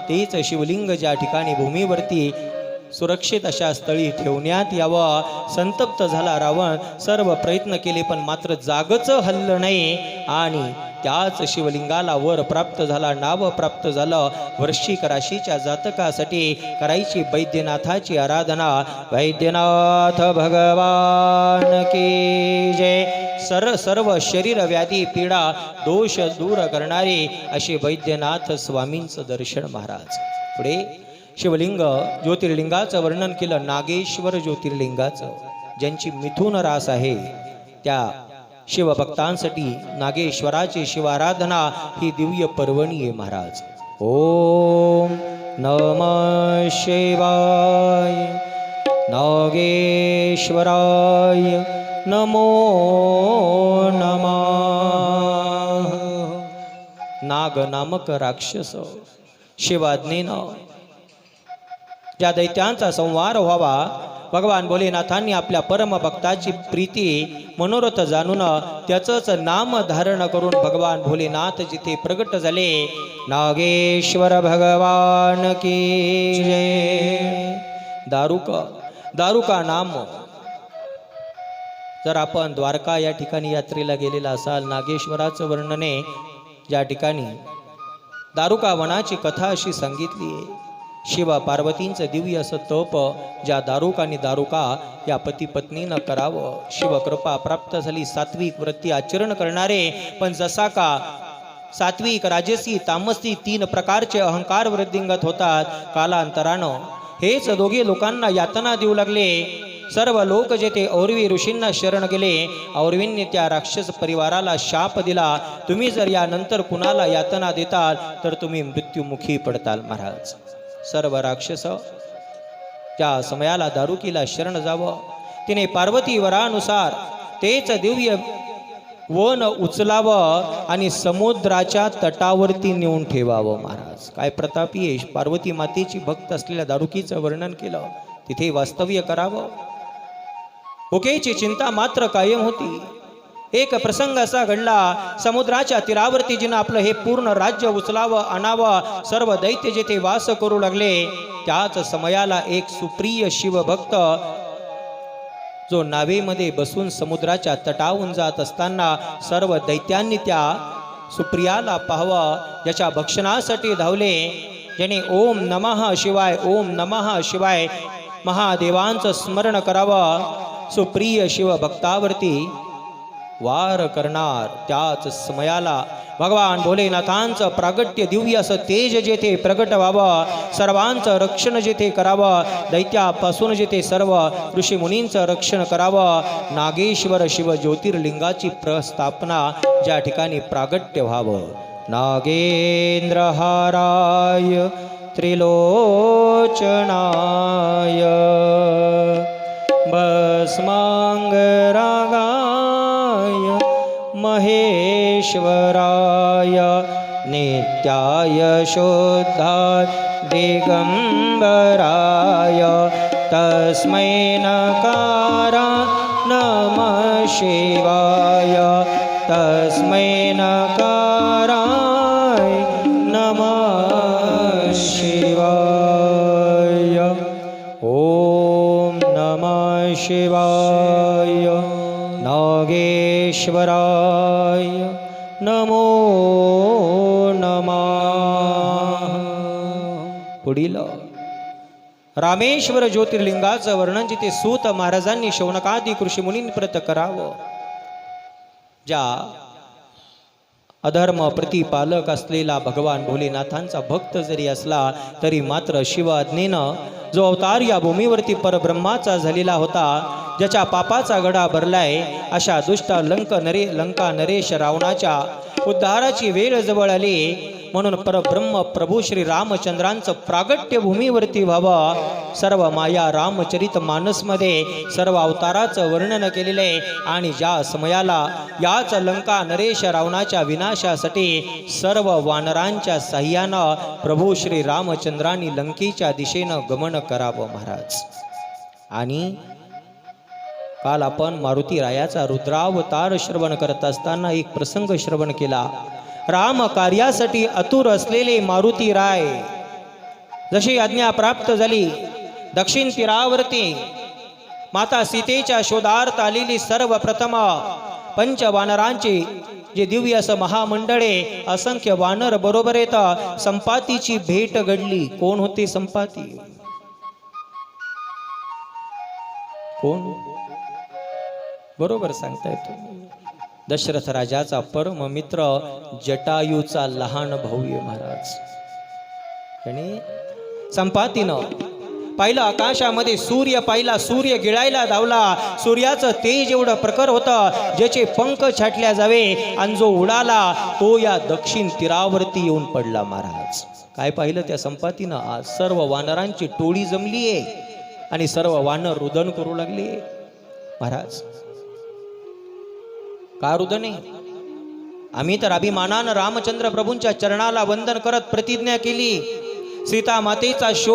तेच शिवलिंग ज्या ठिकाणी भूमीवरती सुरक्षित अशा स्थळी ठेवण्यात यावं, संतप्त झाला रावण. सर्व प्रयत्न केले पण मात्र जागच हललं नाही आणि त्याच शिवलिंगाला वर प्राप्त झाला, नाव प्राप्त झालं. वृश्चिक राशीच्या जातकासाठी करायची वैद्यनाथाची आराधना. वैद्यनाथ भगवान की जय. सर्व शरीर व्याधी पीडा दोष दूर करणारे असे वैद्यनाथ स्वामींचं दर्शन महाराज. पुढे शिवलिंग ज्योतिर्लिंगाचं वर्णन केलं. नागेश्वर ज्योतिर्लिंगाचं, ज्यांची मिथुन रास आहे त्या शिवभक्तांसाठी नागेश्वराची शिवाराधना ही दिव्य पर्वणी आहे महाराज. ओम नमः शिवाय. नागेश्वराय नमो नमः. नाग नामक राक्षस शिवाज्ञेनं ज्या दैत्यांचा संहार व्हावा, भगवान भोलेनाथांनी आपल्या परमभक्ताची प्रीती मनोरथ जाणून त्याचंच नाम धारण करून भगवान भोलेनाथ जिथे प्रगट झाले. नागेश्वर भगवान की जय. दारुका नाम. जर आपण द्वारका या ठिकाणी यात्रेला गेलेला असाल, नागेश्वराचं वर्णने ज्या ठिकाणी दारुका वनाची कथा अशी सांगितली आहे. शिव पार्वतींचं दिव्य असं तप ज्या दारुक आणि दारुका या पती पत्नीनं करावं. शिवकृपा प्राप्त झाली. सात्विक वृत्ती आचरण करणारे, पण जसा का सात्विक राजसी तामसी तीन प्रकारचे अहंकार वृद्धिंगत होतात, कालांतरानं हेच दोघे लोकांना यातना देऊ लागले. सर्व लोक जेथे औरवी ऋषींना शरण गेले, औरवींनी त्या राक्षस परिवाराला शाप दिला, तुम्ही जर यानंतर कुणाला यातना देताल तर तुम्ही मृत्युमुखी पडताल महाराज. सर्व राक्षस त्या समयाला दारुकीला शरण जावं. तिने पार्वती वरानुसार तेच दिव्य वन उचलावं आणि समुद्राच्या तटावरती नेऊन ठेवावं महाराज. काय प्रतापी पार्वती मातेची भक्त असलेल्या दारुकीचं वर्णन केलं. तिथे वास्तव्य करावं. भुकेची चिंता मात्र कायम होती. एक प्रसंग असा घडला, समुद्राच्या तीरावरती जिनं आपलं हे पूर्ण राज्य उचलावं आणावं, सर्व दैत्य जेथे वास करू लागले, त्याच समयाला एक सुप्रिय शिवभक्त जो नावेमध्ये बसून समुद्राच्या तटावून जात असताना सर्व दैत्यांनी त्या सुप्रियाला पाहावं, ज्याच्या भक्षणासाठी धावले. ज्याने ओम नमः शिवाय ओम नमः शिवाय महादेवांचं स्मरण करावं, सुप्रिय शिवभक्तावरती वार करणार. त्याच समयाला भगवान भोलेनाथांचं प्रागट्य दिव्य असं तेज जेथे प्रगट व्हावं, सर्वांचं रक्षण जेथे करावं, दैत्यापासून जेथे सर्व ऋषीमुनींचं रक्षण करावं, नागेश्वर शिव ज्योतिर्लिंगाची प्रस्थापना ज्या ठिकाणी प्रागट्य व्हावं. नागेंद्रहाराय त्रिलोचनाय भस्मांगरागाय महेश्वराय नित्याय शुद्धाय दिगंबराय तस्मै नकारा नमः शिवाय तस्मै नकाराय नमः शिवाय. ओम नमः शिवाय. नागेश्वराय नमो नमः. पुढील रामेश्वर ज्योतिर्लिंगाचं वर्णन जिथे सूत महाराजांनी शौनकादी ऋषीमुनींप्रत करावं. ज्या अधर्म प्रतिपालक असलेला भगवान भोलेनाथांचा भक्त जरी असला तरी मात्र शिव आज्ञेनं जो अवतार या भूमीवरती परब्रह्माचा झालेला होता, ज्याच्या पापाचा गडा भरलाय, अशा दुष्ट लंका नरेश रावणाच्या उद्धाराची वेळ जवळ आली. म्हणून परब्रह्म प्रभू श्री रामचंद्रांचं प्रागट्य भूमीवरती व्हावं. सर्व माया रामचरित मानसमध्ये सर्व अवताराचं वर्णन केलेलं आहे. आणि ज्या समयाला याच लंका नरेश रावणाच्या विनाशासाठी सर्व वानरांच्या साह्यानं प्रभू श्री रामचंद्रांनी लंकेच्या दिशेनं गमन करावं महाराज. आणि काल आपण मारुती रायाचा रुद्रावतार श्रवण करत असताना एक प्रसंग श्रवण केला. राम कार्यासाठी आतुर असलेले मारुती राय जशी आज्ञा प्राप्त झाली दक्षिण तीरावरती माता सीतेच्या शोधार्थ आलेली सर्वप्रथम पंचवानरांची जे दिव्य असं महामंडळे असंख्य वानर बरोबर येतात संपातीची भेट घडली. कोण होते संपाती? कोण? बरोबर सांगताय तुम्ही. दशरथ राजाचा परम मित्र जटायूचा लहान भाऊ आहे महाराज. आणि संपातीनं पाहिलं आकाशामध्ये सूर्य पाहिला, सूर्य गिळायला धावला. सूर्याचं तेज एवढं प्रखर होतं ज्याचे पंख छाटल्या जावे आणि जो उडाला तो या दक्षिण तीरावरती येऊन पडला महाराज. काय पाहिलं त्या संपातीनं? आज सर्व वानरांची टोळी जमली आहे आणि सर्व वानर रुदन करू लागले महाराज. का रुदन आहे? आम्ही तर अभिमानानं रामचंद्र प्रभूंच्या चरणाला वंदन करत प्रतिज्ञा केली सीता मातेचा शोध